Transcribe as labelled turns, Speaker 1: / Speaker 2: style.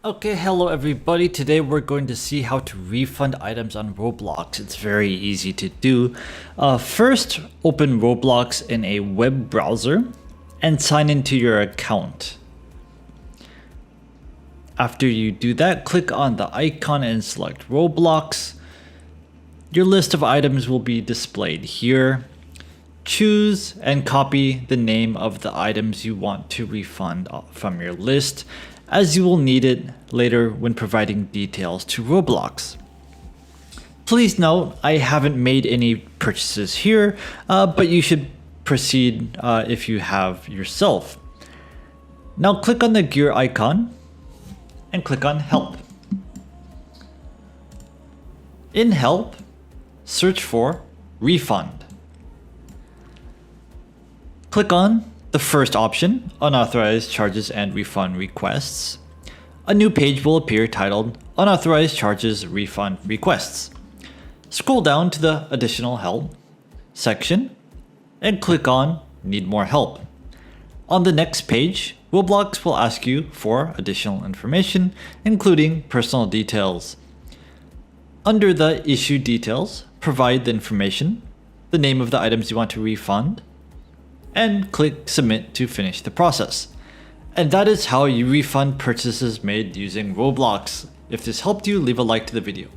Speaker 1: Okay, hello everybody. Today we're going to see how to refund items on Roblox. It's very easy to do. First, open Roblox in a web browser and sign into your account. After you do that, click on the icon and select Roblox. Your list of items will be displayed here. Choose and copy the name of the items you want to refund from your list, as you will need it later when providing details to Roblox. Please note, I haven't made any purchases here, but you should proceed if you have yourself. Now click on the gear icon and click on Help. In Help, search for Refund. Click on the first option, Unauthorized Charges and Refund Requests. A new page will appear titled Unauthorized Charges Refund Requests. Scroll down to the Additional Help section and click on Need More Help. On the next page, Roblox will ask you for additional information, including personal details. Under the Issue Details, provide the information, the name of the items you want to refund, and click Submit to finish the process. And that is how you refund purchases made using Roblox. If this helped you, leave a like to the video.